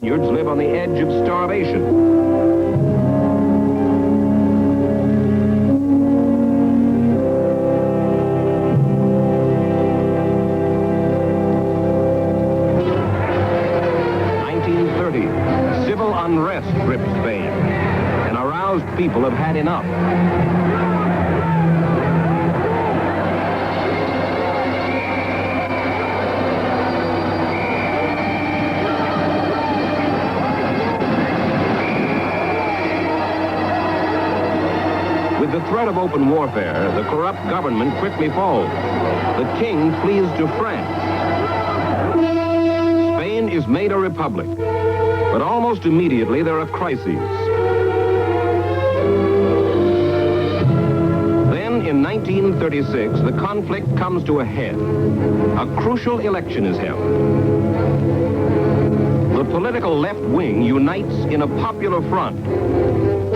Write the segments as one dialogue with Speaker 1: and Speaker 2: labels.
Speaker 1: Spaniards live on the edge of starvation. Civil unrest gripped Spain, and aroused people have had enough. With the threat of open warfare, the corrupt government quickly falls. The king flees to France. Spain is made a republic. But almost immediately, there are crises. Then, in 1936, the conflict comes to a head. A crucial election is held. The political left wing unites in a popular front.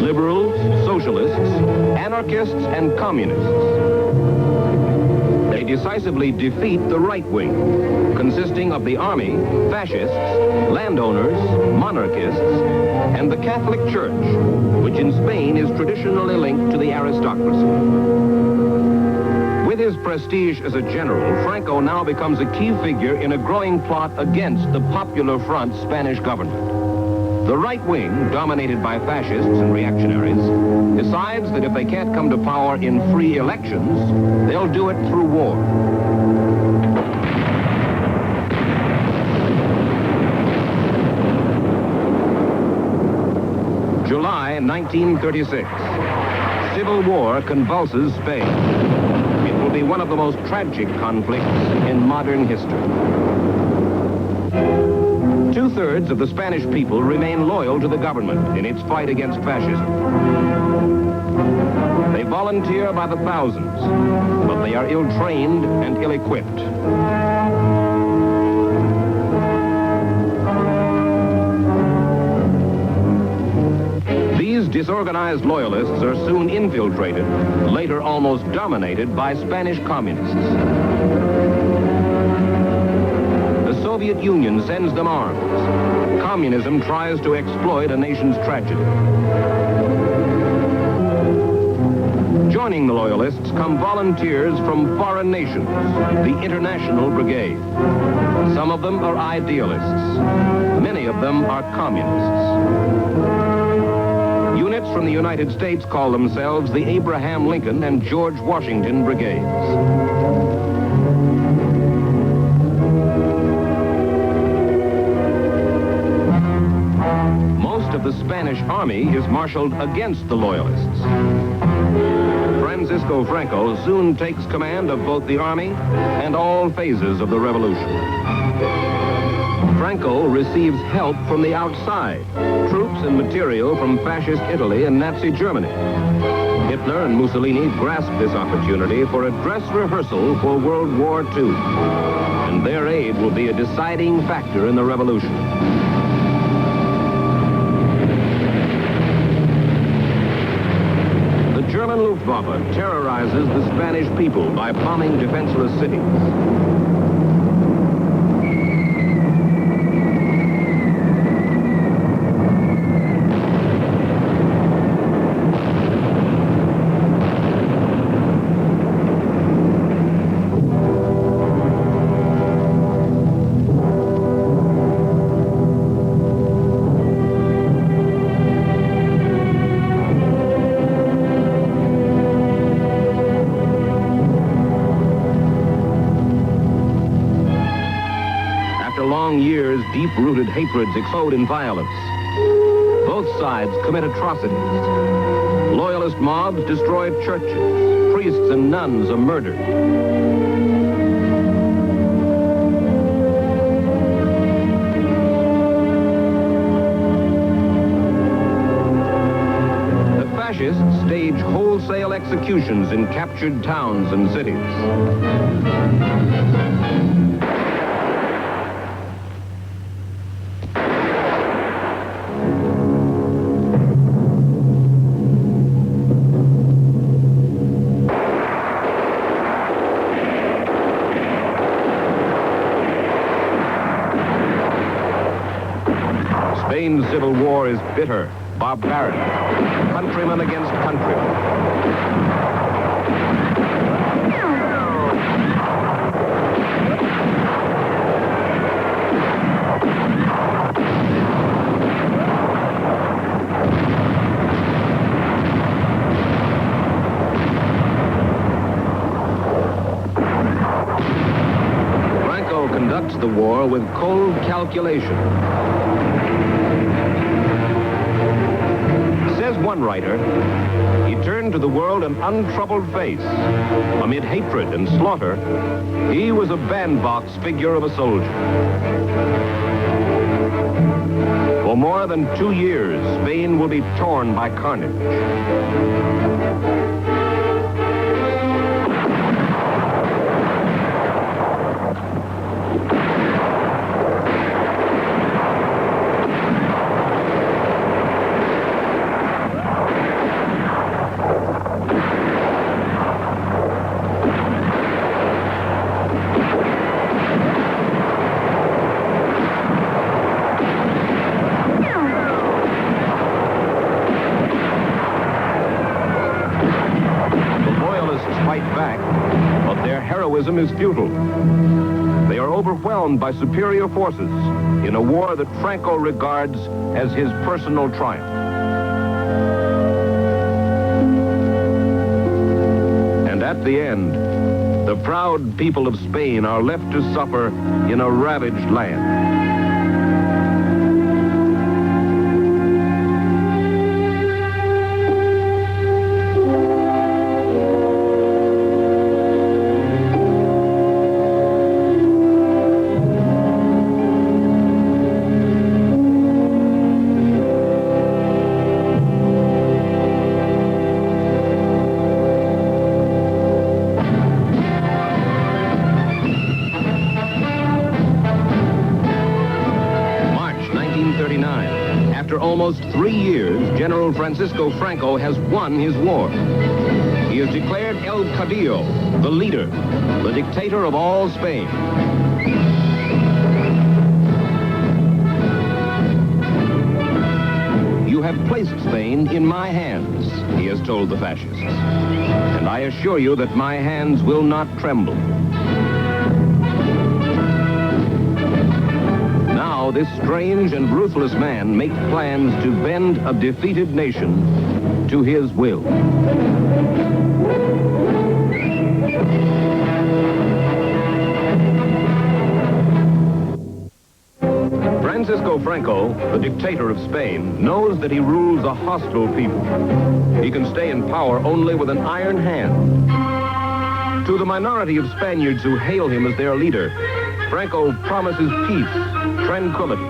Speaker 1: Liberals, socialists, anarchists, and communists. They decisively defeat the right wing, consisting of the army, fascists, landowners, monarchists, and the Catholic Church, which in Spain is traditionally linked to the aristocracy. With his prestige as a general, Franco now becomes a key figure in a growing plot against the Popular Front's Spanish government. The right wing, dominated by fascists and reactionaries, decides that if they can't come to power in free elections, they'll do it through war. July 1936. Civil war convulses Spain. It will be one of the most tragic conflicts in modern history. Two-thirds of the Spanish people remain loyal to the government in its fight against fascism. They volunteer by the thousands, but they are ill-trained and ill-equipped. These disorganized loyalists are soon infiltrated, later almost dominated by Spanish communists. The Soviet Union sends them arms. Communism tries to exploit a nation's tragedy. Joining the loyalists come volunteers from foreign nations, the International Brigade. Some of them are idealists. Many of them are communists. Units from the United States call themselves the Abraham Lincoln and George Washington Brigades. The Spanish army is marshaled against the loyalists. Franco soon takes command of both the army and all phases of the revolution. Franco receives help from the outside, troops and material from fascist Italy and Nazi Germany. Hitler and Mussolini grasp this opportunity for a dress rehearsal for World War II, and their aid will be a deciding factor in the revolution. German Luftwaffe terrorizes the Spanish people by bombing defenseless cities. Years, deep-rooted hatreds explode in violence. Both sides commit atrocities. Loyalist mobs destroy churches. Priests and nuns are murdered. The fascists stage wholesale executions in captured towns and cities. Spain's civil war is bitter, barbaric, countryman against countryman. Franco conducts the war with cold calculation. Says one writer, he turned to the world an untroubled face. Amid hatred and slaughter, he was a bandbox figure of a soldier. For more than 2 years, Spain will be torn by carnage. Heroism is futile. They are overwhelmed by superior forces in a war that Franco regards as his personal triumph. And at the end, the proud people of Spain are left to suffer in a ravaged land. After almost 3 years, General Francisco Franco has won his war. He is declared El Caudillo, the leader, the dictator of all Spain. You have placed Spain in my hands, he has told the fascists. And I assure you that my hands will not tremble. Now, this strange and ruthless man makes plans to bend a defeated nation to his will. Francisco Franco, the dictator of Spain, knows that he rules a hostile people. He can stay in power only with an iron hand. To the minority of Spaniards who hail him as their leader, Franco promises peace, tranquility.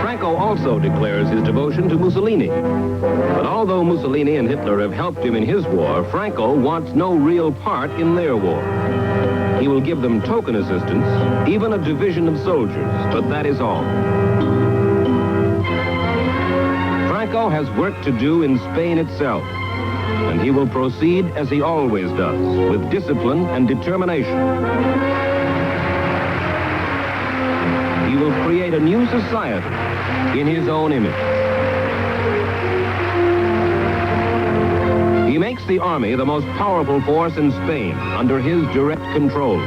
Speaker 1: Franco also declares his devotion to Mussolini. But although Mussolini and Hitler have helped him in his war, Franco wants no real part in their war. He will give them token assistance, even a division of soldiers, but that is all. Franco has work to do in Spain itself, and he will proceed as he always does, with discipline and determination. He will create a new society in his own image. He makes the army the most powerful force in Spain, under his direct control.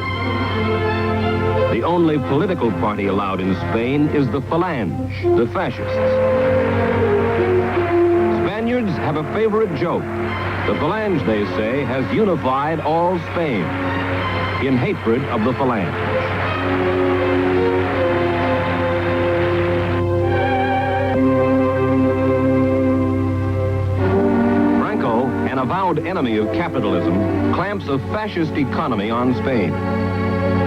Speaker 1: The only political party allowed in Spain is the Phalange, the fascists. Spaniards have a favorite joke. The Phalange, they say, has unified all Spain in hatred of the Phalange. Franco, an avowed enemy of capitalism, clamps a fascist economy on Spain.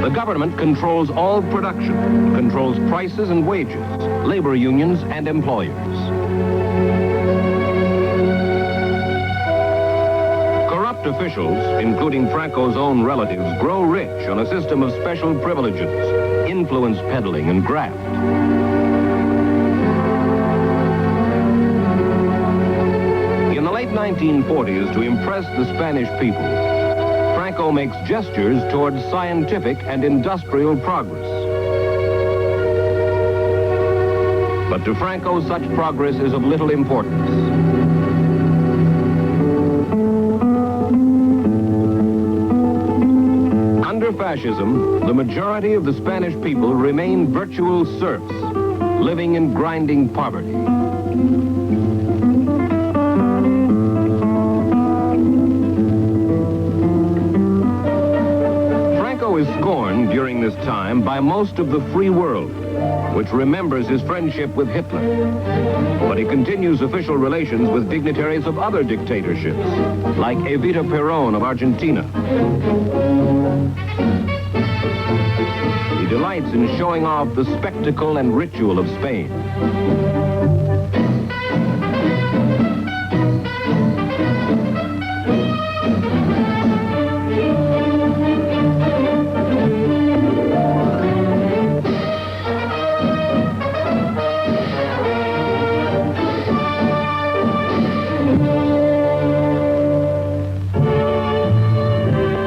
Speaker 1: The government controls all production, controls prices and wages, labor unions and employers. Corrupt officials, including Franco's own relatives, grow rich on a system of special privileges, influence peddling and graft. In the late 1940s, to impress the Spanish people, Franco makes gestures towards scientific and industrial progress. But to Franco, such progress is of little importance. Under fascism, the majority of the Spanish people remain virtual serfs, living in grinding poverty. Franco is scorned during this time by most of the free world, which remembers his friendship with Hitler. But he continues official relations with dignitaries of other dictatorships, like Evita Perón of Argentina. He delights in showing off the spectacle and ritual of Spain.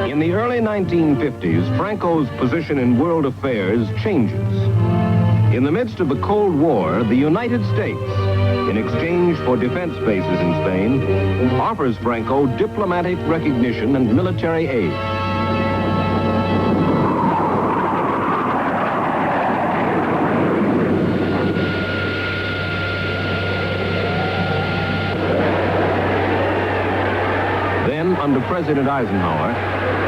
Speaker 1: In the early 1950s, Franco's position in world affairs changes. In the midst of the Cold War, the United States, in exchange for defense bases in Spain, offers Franco diplomatic recognition and military aid. Then, under President Eisenhower,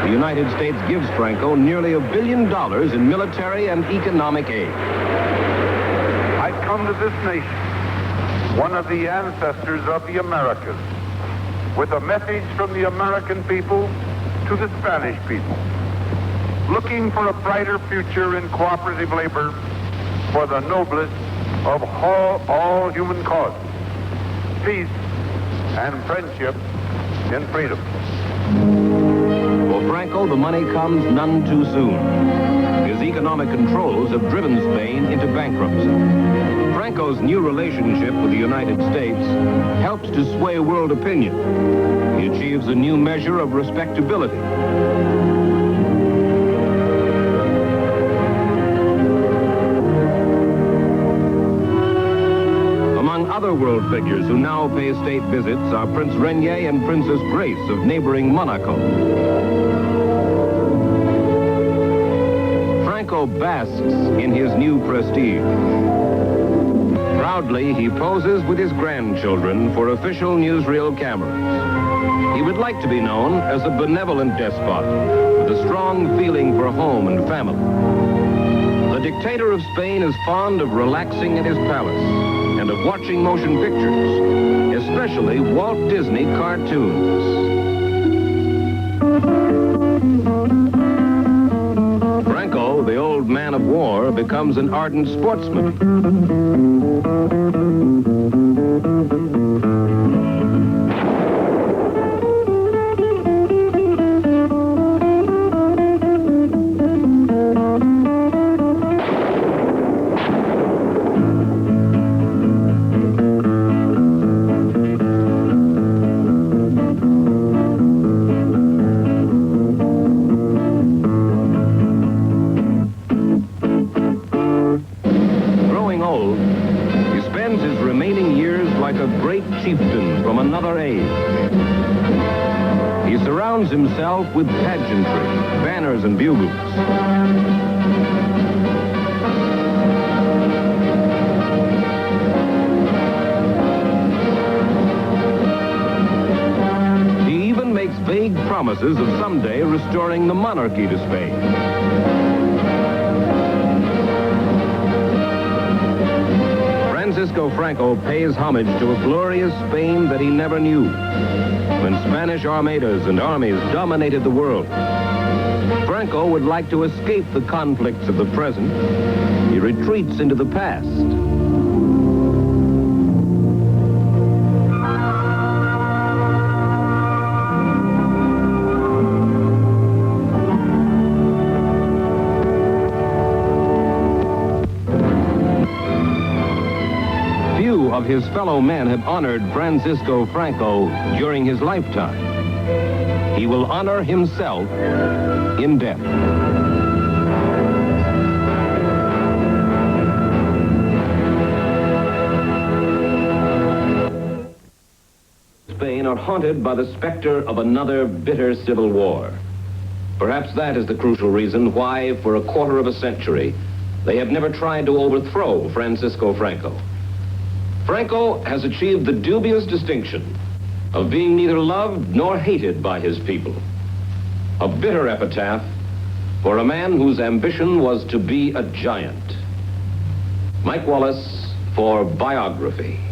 Speaker 1: the United States gives Franco nearly $1 billion in military and economic aid.
Speaker 2: I come to this nation, one of the ancestors of the Americas, with a message from the American people to the Spanish people, looking for a brighter future in cooperative labor for the noblest of all human causes, peace and friendship in freedom.
Speaker 1: For Franco, the money comes none too soon. His economic controls have driven Spain into bankruptcy. Franco's new relationship with the United States helps to sway world opinion. He achieves a new measure of respectability. Among other world figures who now pay state visits are Prince Renier and Princess Grace of neighboring Monaco. Franco basks in his new prestige. Proudly, he poses with his grandchildren for official newsreel cameras. He would like to be known as a benevolent despot with a strong feeling for home and family. The dictator of Spain is fond of relaxing in his palace and of watching motion pictures, especially Walt Disney cartoons. Franco, the old man of war, becomes an ardent sportsman. Chieftain from another age. He surrounds himself with pageantry, banners, and bugles. He even makes vague promises of someday restoring the monarchy to Spain. Franco pays homage to a glorious Spain that he never knew, when Spanish armadas and armies dominated the world. Franco would like to escape the conflicts of the present. He retreats into the past. Of his fellow men have honored Francisco Franco during his lifetime. he will honor himself in death. Spain are haunted by the specter of another bitter civil war. Perhaps that is the crucial reason why, for a quarter of a century, they have never tried to overthrow Francisco Franco. Franco has achieved the dubious distinction of being neither loved nor hated by his people. A bitter epitaph for a man whose ambition was to be a giant. Mike Wallace for Biography.